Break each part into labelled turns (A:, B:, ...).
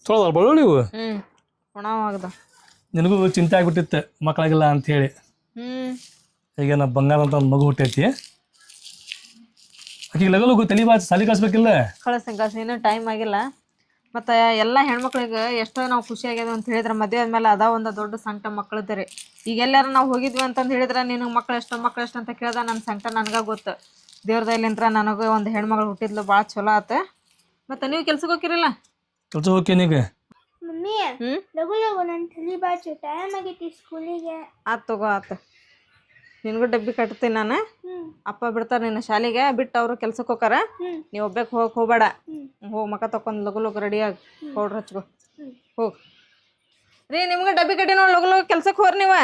A: ಚಲೋ ಬಳ್ಳುಳ್ಳಿ ಇವು
B: ಒಣವಾಗದ
A: ನಿನಗೂ ಚಿಂತೆ ಆಗ್ಬಿಟ್ಟಿತ್ತು ಮಕ್ಕಳಾಗಿಲ್ಲ ಅಂಥೇಳಿ. ಈಗ ನಾ ಬಂಗಾರ ಅಂತ ಒಂದು ಮಗು ಹುಟ್ಟೈತಿ. ಆಕಿಗೆ ಲಗು ತಲೆ ಬಾಚಿ ಸಾಲಿ ಕಳಿಸ್ಬೇಕಿಲ್ಲ.
B: ಕಳಿಸ್ತೀನಿ ಇನ್ನೂ ಟೈಮ್ ಆಗಿಲ್ಲ. ಮತ್ತು ಎಲ್ಲ ಹೆಣ್ಮಕ್ಳಿಗೆ ಎಷ್ಟೋ ನಾವು ಖುಷಿ ಆಗ್ಯದ ಅಂತ ಹೇಳಿದ್ರೆ ಮದುವೆ ಆದ್ಮೇಲೆ ಅದ ಒಂದು ದೊಡ್ಡ ಸಂಕಟ ಮಕ್ಕಳದ್ದು ರೀ. ಈಗ ಎಲ್ಲಾರು ನಾವು ಹೋಗಿದ್ವಿ ಅಂತಂದು ಹೇಳಿದ್ರೆ ನಿನಗೆ ಮಕ್ಳು ಎಷ್ಟು ಅಂತ ಕೇಳ್ದ ನನ್ನ ಸಂಕಟ ನನಗೆ ಗೊತ್ತು. ದೇವ್ರದಲ್ಲಿಂತ್ರ ನನಗೆ ಒಂದು ಹೆಣ್ಮಗಳು ಹುಟ್ಟಿದ್ಲು ಭಾಳ ಚಲೋ ಆತು. ಮತ್ತು ನೀವು ಕೆಲ್ಸಕ್ಕೆ ಹೋಗಿರಲ್ಲ?
A: ಕೆಲಸ ಹೋಗ್ಯನೀಗ.
C: ಮಮ್ಮಿ ಲಗು ಲಗು ನನ್ನ ತಲೆ ಬಾಚು ಟೈಮ್ ಆಗೈತಿ ಸ್ಕೂಲಿಗೆ.
B: ಆತು ತಗೋ ಆತು. ನಿನಗೂ ಡಬ್ಬಿ ಕಟ್ತೀನಿ ನಾನು. ಅಪ್ಪ ಬಿಡ್ತಾರೆ ನಿನ್ನ ಶಾಲೆಗೆ ಬಿಟ್ಟು ಅವರು ಕೆಲ್ಸಕ್ಕೆ ಹೋಗಾರ. ನೀವು ಒಬ್ಬಕ್ಕೆ ಹೋಗ್ಬೇಡ. ಹೋಗಿ ಮಕ್ಕ ತಕೊಂಡು ಲಗು ಲಗು ರೆಡಿಯಾಗಿ ಪೌಡ್ರ್ ಹಚ್ಕೊ ಹೋಗಿ ರೀ. ನಿಮ್ಗೆ ಡಬ್ಬಿ ಕಟ್ಟಿ ನೋಡಿ ಲಗು ಲಗು ಕೆಲ್ಸಕ್ಕೆ ಹೋರಿ ನೀವು.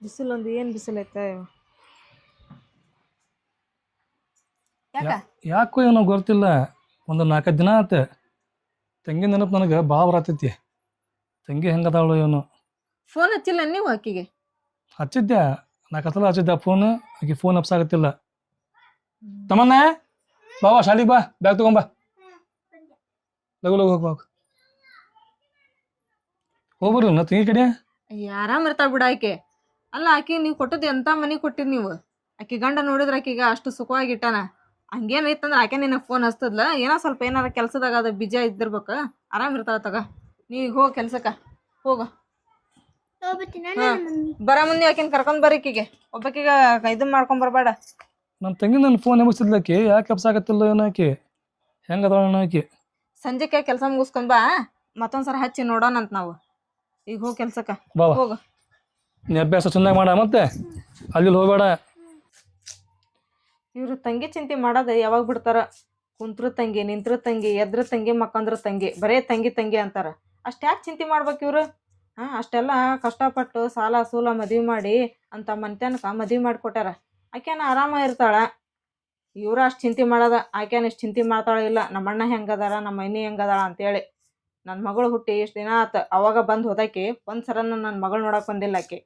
B: ಬಿಸಿಲು ಒಂದು ಏನು ಬಿಸಿಲು ಐತೆ
A: ಯಾಕೋ ಏನೋ ಗೊತ್ತಿಲ್ಲ. ಒಂದು 4 ದಿನ ಆತ ತಂಗಿ ನೆನಪು ನನಗೆ ಭಾಳ ಬರತೈತಿ. ತಂಗಿ ಹೆಂಗದಾವಳು ಏನು.
B: ಫೋನ್ ಹಚ್ಚಿಲ್ಲ ನೀವು ಆಕಿಗೆ?
A: ಹಚ್ಚಿದ್ದೆ 4 ಸಲ ಹಚ್ಚಿದ್ದೆ ಫೋನ್. ಆಕೆ ಫೋನ್ ಅಪ್ಸಾಗತ್ತಿಲ್ಲ. ತಮ್ಮನ್ನ ಬಾವಾ ಶಾಲಿಗೆ ಬಾ, ಬ್ಯಾಗ್ ತಗೊಂಬಾ. ಲಗು ಲಗು ಹೋಗ್ಬಾ ಹೋಗ್ಬರ್ರಿ ನಾ ತಂಗಿ ಕಡೆ.
B: ಆರಾಮ್ ಇರ್ತಾಳ ಬಿಡ ಆಕೆ. ಅಲ್ಲ ಆಕೆ ನೀವು ಕೊಟ್ಟದ್ದು ಎಂಥ ಮನೆ ಕೊಟ್ಟಿದ್ ನೀವು. ಆಕೆ ಗಂಡ ನೋಡಿದ್ರೆ ಆಕಿಗೆ ಅಷ್ಟು ಸುಖವಾಗಿ ಇಟ್ಟಾನ. ಹಂಗೇನೈತಂದ್ರೆ ಆಕೆ ನಿನಗೆ ಫೋನ್ ಹಚ್ತದ್ಲ. ಏನೋ ಸ್ವಲ್ಪ ಏನಾರ ಕೆಲ್ಸದಾಗ ಅದು ಬಿಜಿ ಇದ್ದಿರ್ಬೇಕು. ಆರಾಮ್ ಇರ್ತಾಳ ತಗ. ನೀವು ಹೋಗಿ ಕೆಲ್ಸಕ್ಕೆ ಹೋಗ. ಬರ ಮುಂದೆ ಆಕಿನ ಕರ್ಕೊಂಡ್ ಬರೀಕಿಗೆ ಒಬ್ಬಕಿಗ ಇದನ್ನ ಮಾಡ್ಕೊಂಡ್ ಬರ್ಬೇಡ.
A: ನಮ್ಮ ತಂಗಿ ನನ್ನ ಫೋನ್ ಎಬ್ಬಿಸ್ತಿದ್ಲಕಿ. ಯಾಕೆ ಅಪ್ಸಾಗತ್ತಿಲ್ಲ ಏನೋ ಆಕೆ. ಹೆಂಗದಾಳ ಆಕೆ.
B: ಸಂಜೆಕ್ಕೆ ಕೆಲಸ ಮುಗಿಸ್ಕೊಂಡ್ ಬಾ. ಮತ್ತೊಂದ್ಸರ ಹಚ್ಚಿ ನೋಡೋಣಂತ ನಾವು. ಈಗ ಹೋಗಿ ಕೆಲ್ಸಕ್ಕೆ ಹೋಗ.
A: ನೀ ಅಭ್ಯಾಸ ಚೆನ್ನಾಗಿ ಮಾಡ. ಮತ್ತೆ ಅಲ್ಲಿ ಹೋಗ್ಬೇಡ.
B: ಇವ್ರು ತಂಗಿ ಚಿಂತೆ ಮಾಡೋದು ಯಾವಾಗ ಬಿಡ್ತಾರ. ಕುಂತ್ರು ತಂಗಿ, ನಿಂತ್ರು ತಂಗಿ, ಎದ್ರ ತಂಗಿ, ಮಕ್ಕಂದ್ರ ತಂಗಿ, ಬರೇ ತಂಗಿ ತಂಗಿ ಅಂತಾರ. ಅಷ್ಟ್ಯಾಕೆ ಚಿಂತೆ ಮಾಡ್ಬೇಕು ಇವ್ರು? ಅಷ್ಟೆಲ್ಲ ಕಷ್ಟಪಟ್ಟು ಸಾಲ ಸೂಲ ಮದುವೆ ಮಾಡಿ ಅಂತ ಮನ್ತನಕ ಮದುವೆ ಮಾಡಿಕೊಟ್ಟಾರ. ಆಕೆನ ಆರಾಮ ಇರ್ತಾಳ. ಇವ್ರು ಅಷ್ಟು ಚಿಂತೆ ಮಾಡೋದ. ಆಕೆನ ಇಷ್ಟು ಚಿಂತೆ ಮಾಡ್ತಾಳ ಇಲ್ಲ ನಮ್ಮ ಅಣ್ಣ ಹೆಂಗದಾರ, ನಮ್ಮ ಮೈನಿ ಹೆಂಗದಾಳ ಅಂತೇಳಿ. ನನ್ನ ಮಗಳು ಹುಟ್ಟಿ ಎಷ್ಟು ದಿನ ಆತ ಅವಾಗ ಬಂದು ಹೋದಾಕಿ ಒಂದ್ಸರ ನನ್ನ ಮಗಳು ನೋಡಕ್ ಬಂದಿಲ್ಲ ಆಕೆ.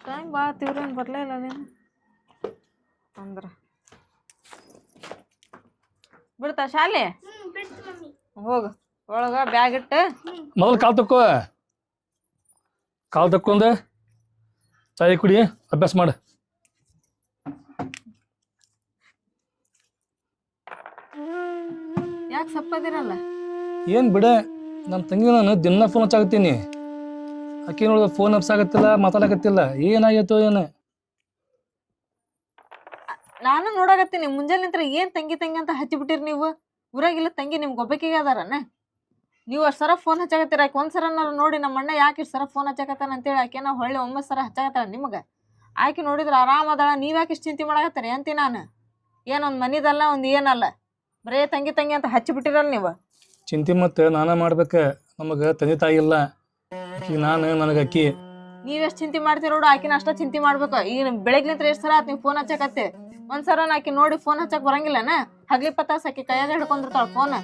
B: ಟೈಮ್ ಭಾಳ ತೀವ್ರೇನು ಬರಲೇ ಇಲ್ಲ ನೀನು ಅಂದ್ರೆ ಬಿಡ್ತಾ ಶಾಲೆ ಹೋಗು. ಒಳಗ ಬ್ಯಾಗ್ ಇಟ್ಟು
A: ಮೊದಲು ಕಾಲು ತಕ್ಕೊಂಡೆ ಚಾಯ್ ಕುಡಿ, ಅಭ್ಯಾಸ ಮಾಡು.
B: ಯಾಕೆ ಸಪ್ಪದಿರಲ್ಲ?
A: ಏನು ಬಿಡ, ನಮ್ಮ ತಂಗಿ ನಾನು ದಿನ ಫೋನ್ ಹಚ್ಚಾಗತ್ತೀನಿ. ಆಕೆ ನೋಡಿದ್ರೆ ಫೋನ್ ಹಬ್ಸಾಗತ್ತಿಲ್ಲ, ಮಾತಾಡಕತ್ತಿಲ್ಲ. ಏನಾಗೈತೋ ಏನು.
B: ನಾನು ನೋಡಾಕತ್ತೀನಿ ಮುಂಜಾನೆ ನಿಂತ್ರ ಏನು ತಂಗಿ ತಂಗಿ ಅಂತ ಹಚ್ಚಿಬಿಟ್ಟಿರಿ ನೀವು. ಊರಾಗಿಲ್ಲ ತಂಗಿ ನಿಮ್ಗೆ ಒಬ್ಬಕಿಗೆ ಅದಾರನ? ನೀವು ಅಷ್ಟು ಸರ ಫೋನ್ ಹಚ್ಚಾಕತ್ತೀರ. ಆಕೆ ಒಂದ್ಸರ ನೋಡಿ ನಮ್ಮ ಅಣ್ಣ ಯಾಕೆ ಇಷ್ಟು ಸರ ಫೋನ್ ಹಚ್ಚಾಕತ್ತಾನ ಅಂತೇಳಿ ಆಕೆನ ಹೊಳ್ಳಿ 9 ಸರ ಹಚ್ಚಾಕತ್ತಾಳ ನಿಮಗೆ. ಆಕೆ ನೋಡಿದ್ರೆ ಆರಾಮದಾಳ. ನೀವು ಯಾಕೆ ಇಷ್ಟು ಚಿಂತೆ ಮಾಡಾಕತ್ತೀರಿ ಅಂತಿ ನಾನು. ಏನೊಂದು ಮನಿದಲ್ಲ ಒಂದು ಏನಲ್ಲ, ಬರೇ ತಂಗಿ ತಂಗಿ ಅಂತ ಹಚ್ಚಿಬಿಟ್ಟಿರಲ್ಲ ನೀವು.
A: ಚಿಂತೆ ಮತ್ತೆ ನಾನ ಮಾಡ್ಬೇಕು. ನಮಗೆ ತಂದೆ ತಾಯಿ ಇಲ್ಲ. ನಾನು ನನಗೆ ಅಕ್ಕಿ.
B: ನೀವೆಷ್ಟು ಚಿಂತೆ ಮಾಡ್ತೀರ ನೋಡು, ಆಕಿನ ಅಷ್ಟ ಚಿಂತೆ ಮಾಡ್ಬೇಕು. ಈಗ ಬೆಳಗ್ಲಿಂತ್ರ ಎಷ್ಟು ಸರ ಆಯ್ತು ನೀವು ಫೋನ್ ಹಚ್ಚಕತ್ತೆ. ಒಂದ್ಸರ ಆಕಿ ನೋಡಿ ಫೋನ್ ಹಚ್ಚಕ್ ಬರಂಗಿಲ್ಲನ? ಹಗ್ಲಿ ಪತ್ತಾಸ ಆಕಿ ಕೈಯಾಗ ಹಿಡ್ಕೊಂಡಿರ್ತಾಳ ಫೋನ್.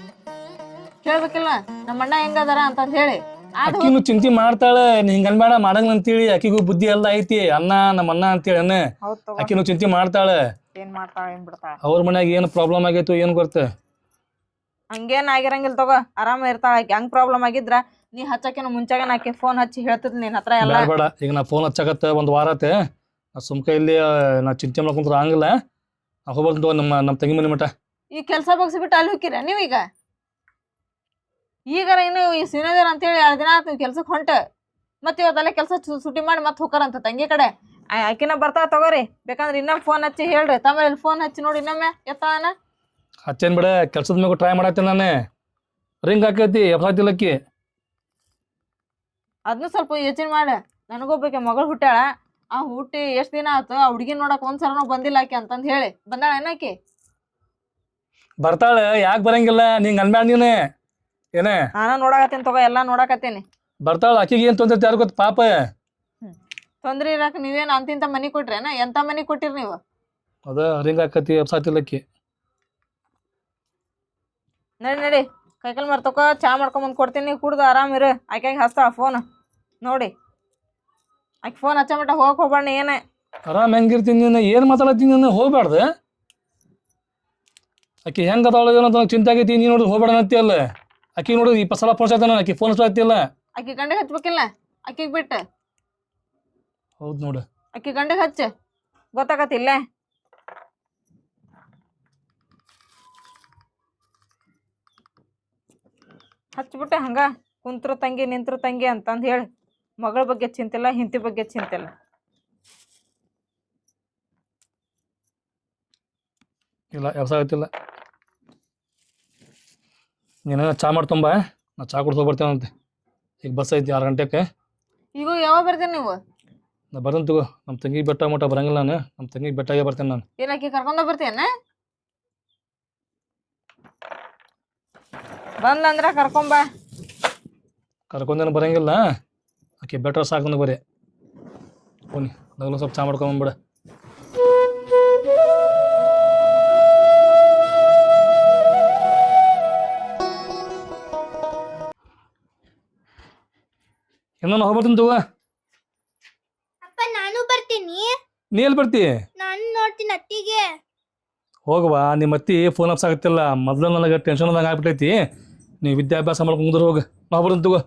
B: ಕೇಳ್ಬೇಕಿಲ್ಲ ನಮ್ಮ ಅಣ್ಣ ಹೆಂಗದಾರ ಅಂತಂದು ಹೇಳಿ.
A: ಆಕಿನು ಚಿಂತೆ ಮಾಡ್ತಾಳೆ. ಹಿಂಗ ಅನ್ಬೇಡ ಮಾಡಂಗ್ ಅಂತೇಳಿ. ಆಕಿಗೂ ಬುದ್ಧಿ ಎಲ್ಲ ಐತಿ. ನಮ್ಮ ಅಣ್ಣ ಅಂತೇಳಿ ಆಕಿನು ಚಿಂತೆ ಮಾಡ್ತಾಳೆ.
B: ಏನ್ ಮಾಡ್ತಾಳ ಏನ್ ಬಿಡ್ತಾಳ.
A: ಅವ್ರ ಮನ್ಯಾಗ ಏನು ಪ್ರಾಬ್ಲಮ್ ಆಗೈತು ಏನು ಗೊತ್ತ.
B: ಹಂಗೇನ್ ಆಗಿರಂಗಿಲ್ಲ ತಗೋ, ಆರಾಮ ಇರ್ತಾಳ ಆಕಿ. ಹಂಗ್ ಪ್ರಾಬ್ಲಮ್ ಆಗಿದ್ರ ನೀ ಹಚ್ಚಕಿನ ಮುಂಚಾಗನ ಆಕಿ ಫೋನ್ ಹಚ್ಚಿ ಹೇಳ್ತಿದ್ ನಿನ್ ಹತ್ರ ಎಲ್ಲ.
A: ಬೇಡ ಈಗ ನಾ ಫೋನ್ ಹಚ್ಚಕತ್ತ ಒಂದು ವಾರ ಆತೆ. ನಾ ಸುಮ್ಕ ಇಲ್ಲಿ ನಾ ಚಿಂತೆ ಮಾಡ್ಕೊಂಡ್ರ ಹಂಗಿಲ್ಲ. ನಾ ಹೋಗ್ಬಂತು ನಮ್ಮ ತಂಗಿ ಮನೆ ಮಠ.
B: ಈ ಕೆಲಸ ಬಗ್ಸಿಬಿಟ್ಟು ಅಲ್ಲಿ ಹೋಗಿರ ನೀವೀಗ? ಈಗಾರ ಇನ್ನು ಈ ಸಿನಿದೇವ್ರ ಅಂತೇಳಿ 2 ದಿನ ಆಯ್ತು ನೀವು ಕೆಲ್ಸಕ್ಕೆ ಹೊಂಟ. ಮತ್ತೆ ಇವತ್ತಲ್ಲ ಕೆಲಸ ಸುಟಿ ಮಾಡಿ ಮತ್ತೆ ಹೋಗಾರಂತ ತಂಗಿ ಕಡೆ. ಆಕಿನ ಬರ್ತಾವ ತಗೋರಿ. ಬೇಕಂದ್ರೆ ಇನ್ನೊಮ್ಮೆ ಫೋನ್ ಹಚ್ಚಿ ಹೇಳ್ರಿ. ತಮ್ಮ ಇಲ್ಲಿ ಫೋನ್ ಹಚ್ಚಿ ನೋಡಿ ಇನ್ನೊಮ್ಮೆ ಎತ್ತಾನ.
A: ಹಚ್ಚೇನ್ ಬಿಡ, ಕೆಲ್ಸದ ಮ್ಯಾಗ ಟ್ರೈ ಮಾಡತ್ತೇನೆ ನಾನು. ರಿಂಗ್ ಹಾಕೈತಿ ಎಫಾತಿಲಕ್ಕಿ.
B: ಅದನ್ನು ಸ್ವಲ್ಪ ಯೋಚನೆ ಮಾಡ. ನನಗೊಬ್ಬಕ್ಕೆ ಮಗಳು ಹುಟ್ಟಾಳ. ಆ ಹುಟ್ಟಿ ಎಷ್ಟು ದಿನ ಆಯ್ತು ಆ ಹುಡುಗಿ ನೋಡಕ್ ಒಂದ್ಸರನೂ ಬಂದಿಲ್ಲ ಆಕಿ ಅಂತಂದು ಹೇಳಿ. ಬಂದಾಳ ಏನಾಕಿ?
A: ಬರ್ತಾಳೆ. ಯಾಕೆ ಬರಂಗಿಲ್ಲ? ನಿಂಗೆ ಅನ್ಬ್ಯಾಡ ನೀನು ಏನೇ.
B: ನಾನು ನೋಡಾಕತ್ತೀನಿ ತಗೋ, ಎಲ್ಲ ನೋಡಾಕತ್ತೀನಿ.
A: ಬರ್ತಾಳ. ಆಕಿಗೆ ಏನು ತೊಂದ್ರೆ ಯಾರು ಗೊತ್ತ ಪಾಪ.
B: ತೊಂದ್ರೆ ಇರಾಕ ನೀವೇನು ಅಂತಿಂತ ಮನಿ ಕೊಟ್ರೇನ? ಎಂತ ಮನಿ ಕೊಟ್ಟಿರಿ ನೀವು?
A: ಅದ ರಿಂಗ್ ಹಾಕತಿ ಎಫ್ಸಾತಿಲಕ್ಕಿ.
B: ನಡಿ ಕೈಕಲ್ ಮರ್ತಕೋ. ಚಾ ಮಾಡ್ಕೊಂಬಂದು ಕೊಡ್ತೀನಿ, ಕುಡ್ದು ಆರಾಮಿರು. ಆಕೆಗೆ ಹಚ್ತಾಳ ಫೋನ್ ನೋಡಿ. ಆಕೆ ಫೋನ್ ಹಚ್ಚ ಮಟ್ಟ ಹೋಗಕ್ಕೆ ಹೋಗ್ಬಾರ್ದು ಏನೇ.
A: ಆರಾಮ್ ಹೆಂಗಿರ್ತೀನಿ ನೀನು ಏನು ಮಾತಾಡತ್ತೀನಿ ನೀನು ಹೋಗ್ಬಾರ್ದು ಆಕಿ ಹೆಂಗೆ ಅದಾಳ ಏನೋ ಅಂತ ಚಿಂತೆ ಆಗೈತಿ ನೀನು ನೋಡಿದ್ರೆ ಹೋಗ್ಬೇಡ ಅಂತಿ ಅಲ್ಲ ಆಕಿ ನೋಡು 20 ಸಲ ಫೋನ್ ಹಚ್ತಾನ ಆಕಿ ಫೋನ್ ಹಚ್ಚತ್ತಿಲ್ಲ
B: ಆಕಿ ಗಂಡಗೆ ಹಚ್ಬೇಕಿಲ್ಲ ಆಕಿಗೆ ಬಿಟ್ಟು
A: ಹೌದು ನೋಡು
B: ಆಕಿ ಗಂಡಗೆ ಹಚ್ಚ ಗೊತ್ತಾಗತ್ತಿಲ್ಲ ಹಚ್ಬಿಟ್ಟೆ ಹಂಗ ಕುಂತ್ರ ತಂಗಿ ನಿಂತ್ರ ತಂಗಿ ಅಂತಂದು ಹೇಳಿ ಮಗಳ ಬಗ್ಗೆ ಚಿಂತಿಲ್ಲ ಹಿಂತಿ ಬಗ್ಗೆ ಚಿಂತಿಲ್ಲ
A: ಇಲ್ಲ ವ್ಯವಸಾಯ ಆಯ್ತಿಲ್ಲ ನೀನು ಚಾ ಮಾಡ್ತೊಂಬ ನಾ ಚಾ ಕುಡ್ಸೋ ಬರ್ತೇನಂತೆ ಈಗ ಬಸ್ ಐತಿ 6 ಗಂಟೆಗೆ
B: ಈಗ ಯಾವಾಗ ಬರ್ತೀನಿ ನೀವು
A: ನಾ ಬರ್ತೀನಿ ತಗೋ ನಮ್ಮ ತಂಗಿ ಬೆಟ್ಟ ಮಟ್ಟ ಬರಂಗಿಲ್ಲ ನಾನು ನಮ್ಮ ತಂಗಿ ಬೆಟ್ಟಾಗೆ ಬರ್ತೇನೆ ನಾನು
B: ಏನಾಕಿ ಕರ್ಕೊಂಡ ಬರ್ತೀಯನ ಬಂದಂದ್ರ ಕರ್ಕೊಂಬ
A: ಕರ್ಕೊಂಡೇನು ಬರಂಗಿಲ್ಲ ಆಕೆ ಬೆಟ್ಟ ಸಾಕು ಬರೀ ಹೋಗಿ ನಗಲು ಸ್ವಲ್ಪ ಚಾ ಮಾಡ್ಕೊಂಬಂಬಿಡ ಇನ್ನೊಂದು ಹೋಗ್ಬರ್ತೀನಿ ತಗೋ
C: ಅಪ್ಪ ನಾನು ಬರ್ತೀನಿ
A: ನೀ ಎಲ್ಲಿ ಬರ್ತಿ
C: ನಾನು ನೋಡ್ತೀನಿ ಅತ್ತಿಗೆ
A: ಹೋಗವಾ ನಿಮ್ಮ ಅತ್ತಿ ಫೋನ್ ಹಚ್ಚಾಗತ್ತಿಲ್ಲ ಮೊದ್ಲು ನನಗೆ ಟೆನ್ಷನ್ ಆದಂಗೆ ಆಗ್ಬಿಟ್ಟೈತಿ ನೀವು ವಿದ್ಯಾಭ್ಯಾಸ ಮಾಡ್ಕೊಂಡ್ರೆ ಹೋಗ ನಾ ಬರ್ತೀನಿ ತಗೋ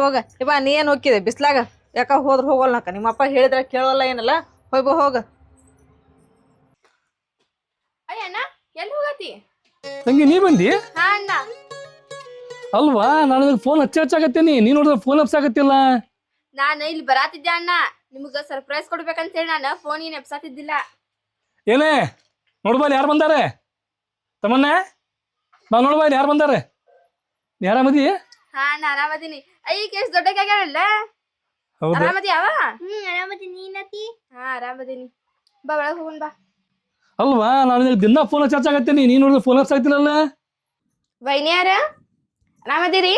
B: ಹೋಗ ಇವ ನೀ ಏನ್ ಹೋಗಿದೆ ಬಿಸ್ಲಾಗ ಯಾಕ ಹೋದ್ರ ಹೋಗಲ್ಲಕ ನಿಮ್ಮಪ್ಪ ಹೇಳಿದ್ರೆ ಕೇಳೋಲ್ಲ ಏನಲ್ಲ ಹೋಗ
C: ಅಯ್ಯಣ್ಣ ಎಲ್ಲಿ ಹೋಗತಿ
A: ತಂಗಿ ನೀ ಬಂದಿ
C: ಹಾ ಅಣ್ಣ
A: ಅಲ್ವಾ ನಾನು ಫೋನ್ ಹಚ್ಚಾಗತ್ತೇನಿ ನೀ ನೋಡಿದ್ರೆ ಫೋನ್ ಹಚ್ಚಾಗತ್ತಿಲ್ಲ
C: ನಾನು ಇಲ್ಲಿ ಬರಾತಿದ್ದೆ ಅಣ್ಣ ನಿಮ್ಗ ಸರ್ಪ್ರೈಸ್ ಕೊಡ್ಬೇಕಂತ ಹೇಳಿ ನಾನು ಫೋನ್ ಏನು ಎಬ್ಸಾತಿದ್ದಿಲ್ಲ
A: ಏನೇ ನೋಡ್ಬಾ ಇಲ್ಲಿ ಯಾರು ಬಂದಾರೆ ತಮ್ಮನ್ನ ಬಾ ನೋಡ್ಬಾ ಇಲ್ಲಿ ಯಾರು ಬಂದಾರೆ ನೀ ಆರಾಮದಿ
C: ಹಾ ಅಣ್ಣ ಆರಾಮದೀನಿ ಅಯ್ಯ ಎಷ್ಟು ದೊಡ್ಡಕ್ಕಾಗ್ಯಾರಲ್ಲ
A: ಹೌದಾ
C: ಆರಾಮದಿ ಅವ ಆರಾಮದೀನಿ ನೀನತಿ ಹಾ ಆರಾಮದೀನಿ ಬಾ ಒಳಗೆ ಹೋಗೋಣ ಬಾ
A: ಅಲ್ವಾ ನಾನು ದಿನ ಫೋನ್ ಹಚ್ಚಾಗತ್ತೇನಿ ನೀ ನೋಡಿದ್ರೆ ಫೋನ್ ಹಚ್ಚಾಗ್ತಿಲ್ಲಲ್ಲ
C: ವೈನಿಯಾರ ಆರಾಮದಿರಿ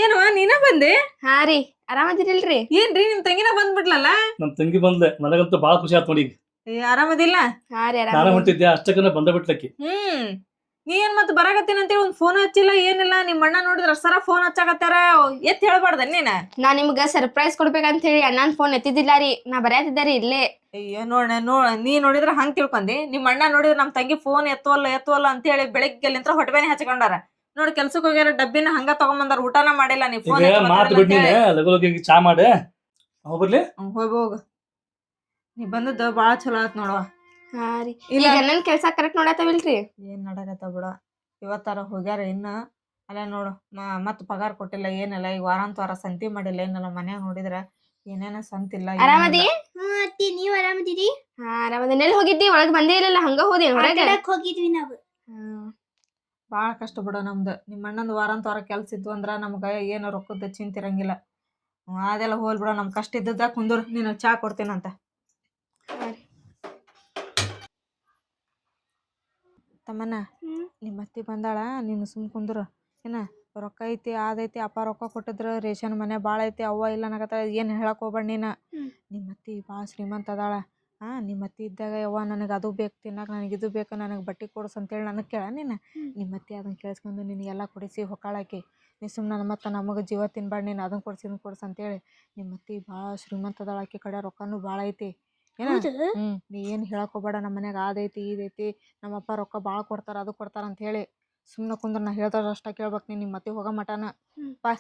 B: ಏನವ ನೀನ ಬಂದೆ
C: ಹಾ ರೀ ಆರಾಮದಿರಿಲ್ರಿ
B: ಏನ್ರಿ ನಿಮ್ ತಂಗಿನ ಬಂದ್ಬಿಟ್ಲಲ್ಲ
A: ನಮ್ಮ ತಂಗಿ ಬಂದೆ ನನಗಂತೂ ಭಾಳ ಖುಷಿ ಆಯ್ತು ನೋಡಿ
B: ಆರಾಮದಿಲ್ಲ
C: ಹಾ ರೀ
A: ನಾನು
C: ಆರಾಮ
A: ಹೊಂಟಿದ್ದೆ ಅಷ್ಟಕ್ಕನ ಬಂದ ಬಿಟ್ಲಕ್ಕಿ
B: ನೀ ಏನ್ ಮತ್ ಬರಾಕತ್ತೀನಿ ಅಂತೇಳಿ ಒಂದ್ ಫೋನ್ ಹಚ್ಚಿಲ್ಲ ಏನಿಲ್ಲ ನಿಮ್ ಅಣ್ಣ ನೋಡಿದ್ರ ಸರ ಫೋನ್ ಹಚ್ಚಾಕತ್ತಾರ ಎತ್ ಹೇಳ್ಬಾರ್ದ ನೀನ
C: ನಾ ನಿಮ್ಗ ಸರ್ಪ್ರೈಸ್ ಕೊಡ್ಬೇಕಂತ ಹೇಳಿ ಅಣ್ಣನ್ ಫೋನ್ ಎತ್ತಿದ್ದಿಲ್ಲ ರೀ ನಾ ಬರೆಯತಿದ್ದೆ ರೀ ಇಲ್ಲೇ
B: ಅಯ್ಯೋ ನೀ ನೋಡಿದ್ರ ಹಂಗ್ ತಿಳ್ಕೊಂಡಿ ನಿಮ್ ಅಣ್ಣ ನೋಡಿದ್ರ ನಮ್ ತಂಗಿ ಫೋನ್ ಎತ್ತುವಲ್ಲ ಅಂತ ಹೇಳಿ ಬೆಳಗ್ಗೆಲಿಂತ್ರ ಹೊಟ್ಟೆಬೇನೆ ಹಚ್ಕೊಂಡಾರ ನೋಡಿ ಕೆಲ್ಸಕ್ಕೆ ಹೋಗ್ಯಾರ ಡಬ್ಬಿನ ಹಂಗ ತಗೊಂಬಂದಾರ ಊಟನ ಮಾಡಿಲ್ಲ ನೀ ಫೋನ್
A: ಈಗ ಮಾತು ಬಿಟ್ಟಿನಿ ಲಗು ಚಾ ಮಾಡಿ ಹೋಗ್ಬರ್ಲಿ
B: ಹೋಗ ನೀ ಬಂದದ್ದು ಬಾಳ ಚಲೋ ಆತ್ ನೋಡವ
C: ಹಾ ರೀ ಈಗ ನನ್ ಕೆಲ್ಸ ಕರೆಕ್ಟ್ ನೋಡತ್ತವಿಲ್ರಿ
B: ಏನ್ ನಡಕತ್ತ ಬಿಡ ಇವತ್ತಾರ ಹೋಗ್ಯಾರ ಇನ್ನ ಅಲ್ಲ ನೋಡು ಮತ್ ಪಗಾರ ಕೊಟ್ಟಿಲ್ಲ ಏನಿಲ್ಲ ಈಗ ವಾರಾಂತವಾರ ಸಂತಿ ಮಾಡಿಲ್ಲ ಏನಿಲ್ಲ ಮನ್ಯಾಗ ನೋಡಿದ್ರ ಏನೇನ ಸಂತಿಲ್ಲ
C: ಆರಾಮದಿ ಅತ್ತಿ ನೀವ್ ಆರಾಮದಿರಿ ಹಾ ಆರಾಮದಿ ಎಲ್ಲಿ ಹೋಗಿದ್ದಿ ಒಳಗ್ ಬಂದೇ ಇಲ್ಲ ಹಂಗ ಹೋದಿ ಹೊರಗೆ ಹೋಗಿದ್ವಿ ನಾವು
B: ಬಾಳ ಕಷ್ಟ ಬಿಡ ನಮ್ದು ನಿಮ್ಮ ಅಣ್ಣಂದು ವಾರಾಂತವಾರ ಕೆಲ್ಸ ಇದ್ವು ಅಂದ್ರ ನಮ್ಗ ಏನೋ ರೊಕ್ಕದ ಚಿಂತಿರಂಗಿಲ್ಲ ಅದೆಲ್ಲ ಹೋಲ್ ಬಿಡ ನಮ್ ಕಷ್ಟ ಇದ್ದದ ಕುಂದೂರ್ ನೀನು ಚಾ ಕೊಡ್ತೀನಂತ ತಮ್ಮನ ನಿಮ್ಮ ಅತ್ತಿ ಬಂದಾಳ ನೀನು ಸುಮ್ ಕುಂದ್ರ ಏನ ರೊಕ್ಕ ಐತಿ ಅದೈತಿ ಅಪ್ಪ ರೊಕ್ಕ ಕೊಟ್ಟಿದ್ರ ರೇಷನ್ ಮನೆ ಭಾಳ ಐತಿ ಅವ್ವ ಇಲ್ಲ ಅನ್ನಕತ್ತಾಳ ಏನು ಹೇಳಕ್ ಹೋಗ್ಬೇಡ ನೀನು ನಿಮ್ಮ ಅತ್ತಿ ಭಾಳ ಶ್ರೀಮಂತ ಅದಾಳ ನಿಮ್ಮ ಅತ್ತಿ ಇದ್ದಾಗ ಯವ್ವ ನನಗೆ ಅದು ಬೇಕು ತಿನ್ನಕ್ಕೆ ನನಗೆ ಇದು ಬೇಕು ನನಗೆ ಬಟ್ಟೆ ಕೊಡ್ಸು ಅಂತೇಳಿ ನನಗೆ ಕೇಳ ನೀನು ನಿಮ್ಮ ಅತ್ತಿ ಅದನ್ನು ಕೇಳಿಸ್ಕೊಂಡು ನಿನಗೆಲ್ಲ ಕೊಡಿಸಿ ಹೊಕ್ಕಾಳಾಕಿ ನೀ ಸುಮ್ಮನೆ ಮತ್ತು ನಮಗೆ ಜೀವ ತಿನ್ಬೇಡ ನೀನು ಅದನ್ನು ಕೊಡ್ಸಿ ಇದನ್ನು ಕೊಡ್ಸು ಅಂತೇಳಿ ನಿಮ್ಮ ಅತ್ತಿ ಭಾಳ ಶ್ರೀಮಂತ ಅದಾಳ ಆಕಿ ಕಡೆ ರೊಕ್ಕನೂ ಭಾಳ ಐತಿ ಏನ ನೀ ಏನು ಹೇಳಕ್ ಹೋಗ್ಬೇಡ ನಮ್ಮ ಮನ್ಯಾಗ ಅದೈತಿ ಇದೈತಿ ನಮ್ಮಪ್ಪ ರೊಕ್ಕ ಭಾಳ ಕೊಡ್ತಾರ ಅದು ಕೊಡ್ತಾರ ಅಂತ ಹೇಳಿ ಸುಮ್ಮನೆ ಕುಂದ್ರ ನಾ ಹೇಳ್ತಾರ ಅಷ್ಟ ಕೇಳ್ಬೇಕು ನೀನು ನಿಮ್ಮ ಅತ್ತಿ ಹೋಗೋ ಮಟನ ಬಾ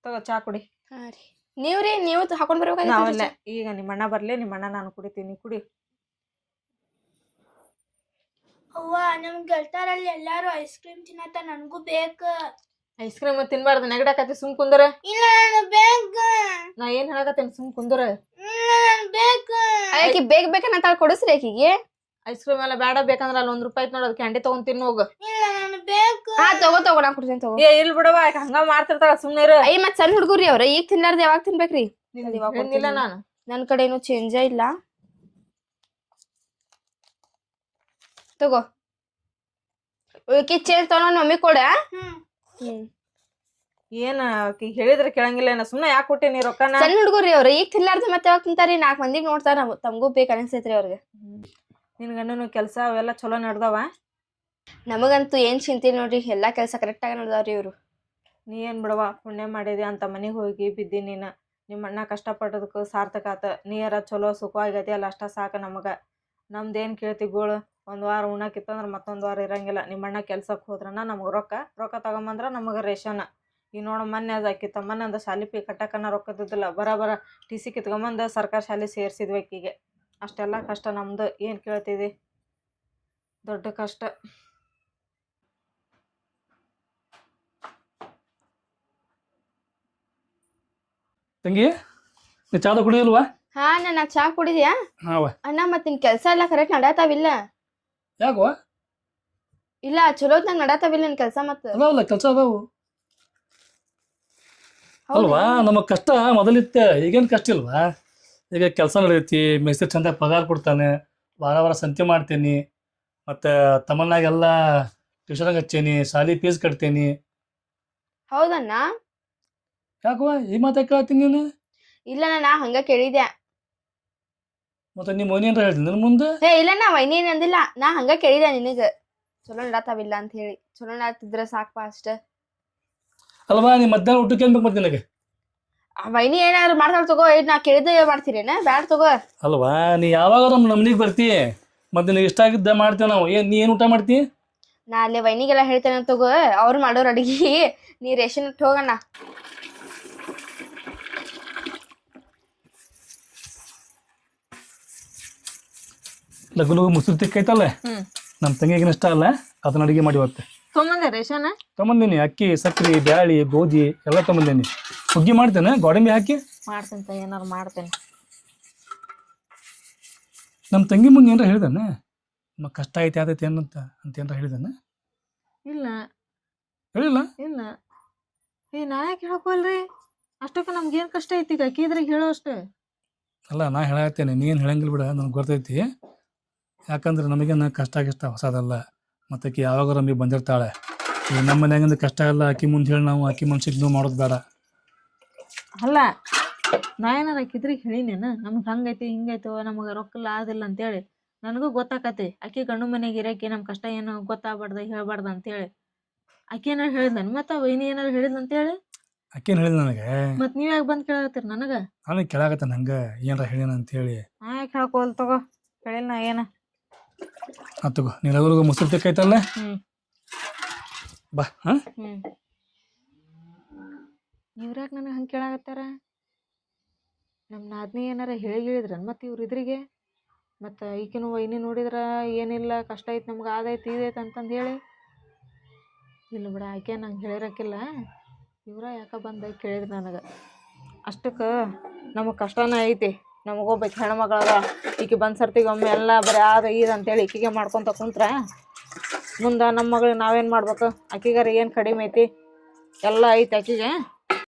B: ತಗೋ ಚಾ ಕುಡಿ
C: ಹಾ ರೀ ನೀವ್ರಿ ನೀವು ಹಾಕೊಂಡ್ ಬರ್ಬೇಕಾಗಿತ್ತು
B: ನಾವಲ್ಲ ಈಗ ನಿಮ್ಮ ಅಣ್ಣ ಬರ್ಲಿ ನಿಮ್ಮ ಅಣ್ಣ ನಾನು ಕುಡಿತೀನಿ ಕುಡಿ
C: ಅವ್ವ ನಮ್ ಗೆಳತಾರಲ್ಲಿ ಎಲ್ಲಾರು ಐಸ್ ಕ್ರೀಮ್ ತಿನ್ನತ್ತ ನನಗೂ ಬೇಕು
B: ಐಸ್ ಕ್ರೀಮ್ ತಿನ್ಬಾರ್ದು ನೆಗಡಾಕತಿ ಸುಮ್ ಕುಂದರ
C: ಇಲ್ಲ ನಾನು ಬೇಕು
B: ನಾ ಏನ್ ಹೇಳಕತ್ತೇನೆ ಸುಮ್ ಕುಂದರ
C: ಬೇಕು ಆಕಿ ಬೇಕಂತ ಕೊಡಿಸ್ರಿ ಆಕಿಗೆ
B: ಐಸ್ ಕ್ರೀಮ್ ಎಲ್ಲ ಬೇಡ ಬೇಕಂದ್ರ ಅಲ್ಲಿ ₹1 ಐತ್ ನೋಡೋದು ಕ್ಯಾಂಡಿ ತಗೊಂಡ್ ತಿನ್ನು ಹೋಗು
C: ಇಲ್ಲ ನಾನು ಬೇಕು ಹಾ ತಗೋ ನಾ ಕೊಡ್ತೀನಿ ತಗೋ
B: ಇಲ್ ಬಿಡವ ಹಂಗ ಮಾಡ್ತಿರ್ತಾಳ ಸುಮ್ನೆ ಇರು
C: ಅಯ್ಯ ಮತ್ ಸಣ್ಣ ಹುಡುಗರಿ ಅವ್ರ ಈಗ ತಿನ್ಲಾರ್ದ ಯಾವಾಗ ತಿನ್ಬೇಕ್ರಿ
B: ಇಲ್ಲ ನಾನು
C: ನನ್ ಕಡೆ ಏನು ಚೇಂಜ ಇಲ್ಲ ತಗೋ ಚೇಂಜ್ ತಗೊಂಡ್ ಮಮ್ಮಿ ಕೊಡ
B: ಏನ ಹೇಳಿದ್ರೆ ಕೇಳಂಗಿಲ್ಲ ಏನ ಸುಮ್ನೆ ಯಾಕೆ ಕೊಟ್ಟೆ ನೀ ರೊಕ್ಕನ
C: ಸಣ್ಣ ಹುಡುಗರಿ ಅವ್ರ ಈಗ ತಿನ್ಲಾರ್ದ ಮತ್ತೆ ಯಾವಾಗ ತಿಂತಾರಿ 4 ಮಂದಿಗ್ ನೋಡ್ತಾರ ತಮಗೂ ಬೇಕ ಅನಿಸ್ತೈತ್ರಿ ಅವ್ರಿಗೆ
B: ನಿನ್ ಗಂಡನು ಕೆಲಸ ಅವೆಲ್ಲ ಚಲೋ ನಡ್ದಾವ
C: ನಮಗಂತೂ ಏನ್ ಚಿಂತೆ ನೋಡ್ರಿ ಎಲ್ಲಾ ಕೆಲಸ ಕರೆಕ್ಟ್ ಆಗಿ ನಡ್ದಾವ್ರಿ ಇವ್ರು
B: ನೀ ಏನ್ ಬಿಡವ ಪುಣ್ಯ ಮಾಡಿದೆ ಅಂತ ಮನೆಗೆ ಹೋಗಿ ಬಿದ್ದಿ ನೀನ ನಿಮ್ಮ ಅಣ್ಣ ಕಷ್ಟಪಟ್ಟದಕ್ಕೂ ಸಾರ್ಥಕ ಆತ. ನೀರ ಚಲೋ ಸುಖವಾಗೈತಿ ಅಲ್ಲ ಅಷ್ಟ ಸಾಕು ನಮಗೆ. ನಮ್ದೇನು ಕೇಳ್ತಿ ಗೋಳು, ಒಂದು ವಾರ ಉಣ್ಣಾಕಿತ್ತಂದ್ರೆ ಮತ್ತೊಂದು ವಾರ ಇರಂಗಿಲ್ಲ. ನಿಮ್ಮ ಅಣ್ಣ ಕೆಲ್ಸಕ್ಕೆ ಹೋದ್ರನ ನಮಗೆ ರೊಕ್ಕ ತಗೊಂಬಂದ್ರೆ ನಮಗೆ ರೇಷನ್. ಈಗ ನೋಡು ಮೊನ್ನೆ ಅದು ಆಕಿತ್ತ ಮೊನ್ನೆ ಅಂದ ಶಾಲೆ ಫೀ ಕಟ್ಟಕ್ಕನ ರೊಕ್ಕದಿದ್ದಿಲ್ಲ. ಬರ ಟಿ ಸಿ ಕಿತ್ಕೊಂಬಂದು ಸರ್ಕಾರಿ ಶಾಲೆ ಸೇರಿಸಿದ್ವಿ ಆಕಿಗೆ. ಅಷ್ಟೆಲ್ಲ ಕಷ್ಟ ನಮ್ದು. ಏನು ಕೇಳ್ತಿದಿ, ದೊಡ್ಡ ಕಷ್ಟ.
A: ತಂಗಿ ನೀ ಚಾದ ಕುಡಿದಿಲ್ವಾ?
C: ಹಾ ನಾ ಚಾ ಕುಡಿದ್ಯಾ
A: ಹಾವ.
C: ಅಣ್ಣ ಮತ್ ನಿನ್ ಕೆಲ್ಸ ಎಲ್ಲ ಕರೆಕ್ಟ್ ನಡತಾವಿಲ್ಲ?
A: ಯಾಕೋ?
C: ಇಲ್ಲ ಚಲೋ ನಂಗೆ ನಡತಾವಿಲ್ಲ ನಿನ್ ಕೆಲ್ಸ. ಮತ್ತ
A: ಅದಾವಲ್ಲ ಕೆಲಸ ಅದಾವು ಅಲ್ವಾ? ನಮಗ್ ಕಷ್ಟ ಮೊದಲಿತ್ತ, ಈಗೇನು ಕಷ್ಟ ಇಲ್ವಾ? ಈಗ ಕೆಲಸ ನಡೆಯೈತಿ, ಮೇಸ್ತ್ರಿ ಚಂದ ಪಗಾರ ಕೊಡ್ತಾನೆ, ವಾರ ಸಂತೆ ಮಾಡ್ತೇನಿ, ಮತ್ತೆ ತಮ್ಮನ್ನಾಗೆಲ್ಲ ಟ್ಯೂಷನ್ಗೆ ಹಚ್ಚೇನಿ, ಶಾಲಿ ಫೀಸ್ ಕಟ್ತೇನಿ.
C: ಹೌದಣ್ಣ?
A: ಯಾಕೋ ಈ ಮಾತಾ ಕೇಳ್ತೀನಿ ನೀನು?
C: ಇಲ್ಲ ನಾ ಹಂಗ ಕೇಳಿದ್ಯಾ.
A: ಮತ್ತೆ ನಿಮ್ಮ ಮನೇನ್ರ ಹೇಳ್ತೀನಿ ನನ್ನ ಮುಂದೆ?
C: ಹೇ ಇಲ್ಲ ನಾ ವೈನಿ ಅಂದಿಲ್ಲ, ನಾ ಹಂಗ ಕೇಳಿದ್ಯಾ ನಿನಗ ಚಲೋ ನಡತಾವಿಲ್ಲ ಅಂತ ಹೇಳಿ. ಚಲೋ ನಡತಿದ್ರ ಸಾಕಪ್ಪ ಅಷ್ಟ.
A: ಅಲ್ವಾ ನೀ ಮಧ್ಯಾಹ್ನ ಊಟಕ್ಕೆ ಏನ್ ಬೇಕು ಮತ್ತೆ ನಿನಗೆ?
C: ವೈನಿ ಏನಾದ್ರು ಮಾಡ್ತಾಳ ತಗೋ. ನಾ ಕೇಳಿದ್ದೆ ಮಾಡ್ತೀರೇನ? ಬ್ಯಾಡ ತಗೋ.
A: ಅಲ್ವಾ ನೀ ಯಾವಾಗ ನಮ್ಮ ಮನೆಗೆ ಬರ್ತಿ, ಮತ್ತೆ ನಿನಗೆ ಇಷ್ಟ ಆಗಿದ್ದ ಮಾಡ್ತೇವೆ ನಾವು. ನೀ ಏನು ಊಟ ಮಾಡ್ತಿ?
C: ನಾ ಅಲ್ಲಿ ವೈನಿಗೆಲ್ಲ ಹೇಳ್ತೇನೆ ತಗೋ, ಅವ್ರು ಮಾಡೋರು ಅಡಿಗೆ. ನೀ ರೇಷನ್ ಇಟ್ಟು ಹೋಗಣ್ಣ.
A: ಲಘು ಮುಸುರು ತಿಕ್ಕೈತಲ್ಲ, ನಮ್ಮ ತಂಗಿಗೆ ಇಷ್ಟ ಅಲ್ಲ, ಅದನ್ನ ಅಡಿಗೆ ಮಾಡಿ ಹೊತ್ತೆ
B: ತೊಗೊಂಬಂದೆ ರೇಷನ್
A: ತೊಗೊಂಬಂದಿನಿ. ಅಕ್ಕಿ, ಸಕ್ರಿ, ಬ್ಯಾಳಿ, ಗೋಧಿ ಎಲ್ಲ ತೊಗೊಂಬಂದಿನಿ. ಹುಗ್ಗಿ ಮಾಡ್ತೇನೆ ಗೋಡಂಬಿ ಹಾಕಿ.
B: ಮಾಡ್ತೇನೆ, ಏನಾರು ಮಾಡ್ತೇನೆ.
A: ನಮ್ಮ ತಂಗಿ ಮುಂದೆ ಏನಾರ ಹೇಳಿದಾನೆ? ನಮ್ಮ ಕಷ್ಟ ಐತೆ ಆದೈತೆ ಏನಂತ ಏನಾರ ಹೇಳಿದಾನೆ?
B: ಇಲ್ಲ
A: ಹೇಳಿಲ್ಲ.
B: ಇಲ್ಲ. ನಾ ಯಾಕೆ ಹೇಳಕೋಲ್ರಿ? ಅಷ್ಟಕ್ಕೆ ನಮ್ಗೇನು ಕಷ್ಟ ಐತಿ ಈಗ ಅಕ್ಕಿದ್ರಿಗೆ ಹೇಳೋ ಅಷ್ಟೇ.
A: ಅಲ್ಲ ನಾ ಹೇಳತ್ತೇನೆ, ನೀನು ಹೇಳಂಗಿಲ್ಲ ಬಿಡ, ನನಗೆ ಗೊತ್ತೈತಿ. ಯಾಕಂದ್ರೆ ನಮಗೇನು ಕಷ್ಟ ಹೊಸದಲ್ಲ. ಮತ್ತು ಆಕಿ ಯಾವಾಗ ನಮಗೆ ಬಂದಿರ್ತಾಳೆ. ಈಗ ನಮ್ಮ ಮನ್ಯಾಗಿಂದ ಕಷ್ಟ ಎಲ್ಲ ಅಕ್ಕಿ ಮುಂದೆ ಹೇಳಿ ನಾವು ಅಕ್ಕಿ ಮನ್ಸಿಗೆ ನೋವು ಮಾಡೋದು ಬೇಡ.
B: ಅಲ್ಲ ನಾ ಏನಾರ ಅಕ್ಕಿದ್ರಿಗೆ ಹೇಳಿನೇನು ನಮ್ಗೆ ಹಂಗೈತಿ ಹಿಂಗೈತೋ ನಮಗೆ ರೊಕ್ಕ ಆದಿಲ್ಲ ಅಂತೇಳಿ? ನನಗೂ ಗೊತ್ತಾಕತಿ ಅಕ್ಕಿ ಗಂಡು ಮನೆಗೆ ಇರೋಕೆ ನಮ್ಮ ಕಷ್ಟ ಏನು ಗೊತ್ತಾಗ್ಬಾರ್ದು ಹೇಳ್ಬಾರ್ದು ಅಂತೇಳಿ. ಅಕ್ಕಿ ಏನಾರು ಹೇಳಿದ್ನನು? ಮತ್ತು ವೈನಿ ಏನಾರು ಹೇಳಿದ್ಲು ಅಂತೇಳಿ?
A: ಅಕ್ಕೇನು ಹೇಳಿದ ನನಗೆ?
B: ಮತ್ತು ನೀವು ಯಾಕೆ ಬಂದು ಕೇಳತ್ತೀರಿ ನನಗೆ?
A: ನಾನು ಕೇಳಾಕತ್ತ ನಂಗೆ ಏನಾರ ಹೇಳಿನ ಅಂತೇಳಿ.
B: ನಾ ಯಾಕೆ ಹೇಳ್ಕೋಲ್ ತಗೋ, ಹೇಳಿಲ್ಲ ನಾ ಏನ.
A: ತಗೋ ನೀನು ಮುಸುರು ತಿಕ್ಕೈತಲ್ಲ, ಬಾ. ಹಾಂ
B: ಇವ್ರ್ಯಾಕೆ ನನಗೆ ಹಂಗೆ ಕೇಳಾಕತ್ತಾರ? ನಮ್ಮ ನಾದ್ನಿ ಏನಾರ ಹೇಳಿದ್ರನ್ ಮತ್ತು ಇವ್ರು ಇದ್ರಿಗೆ? ಮತ್ತು ಈಕಿನ ವೈನಿ ನೋಡಿದ್ರೆ ಏನಿಲ್ಲ ಕಷ್ಟ ಐತೆ ನಮ್ಗೆ ಅದೈತೆ ಇದೈತೆ ಅಂತಂದು ಹೇಳಿ. ಇಲ್ಲ ಬಿಡ, ಆಕೆ ನಂಗೆ ಹೇಳಿರಕ್ಕಿಲ್ಲ. ಇವ್ರ ಯಾಕೆ ಬಂದು ಕೇಳಿದ್ರು ನನಗೆ. ಅಷ್ಟಕ್ಕೆ ನಮಗೆ ಕಷ್ಟನೇ ಐತಿ. ನಮಗೊಬ್ಬ ಹೆಣ್ಮಗಳದ, ಈಕೆ ಬಂದು ಸರ್ತಿಗೆ ಒಮ್ಮೆ ಎಲ್ಲ ಬರೀ ಇದು ಅಂತೇಳಿ ಈಕಿಗೆ ಮಾಡ್ಕೊತ ಕುಂತ್ರೆ ಮುಂದೆ ನಮ್ಮ ಮಗಳಿಗೆ ನಾವೇನು ಮಾಡ್ಬೇಕು? ಆಕಿಗಾರ ಏನು ಕಡಿಮೆ ಐತಿ? ಎಲ್ಲ ಐತಿ ಆಕಿಗೆ.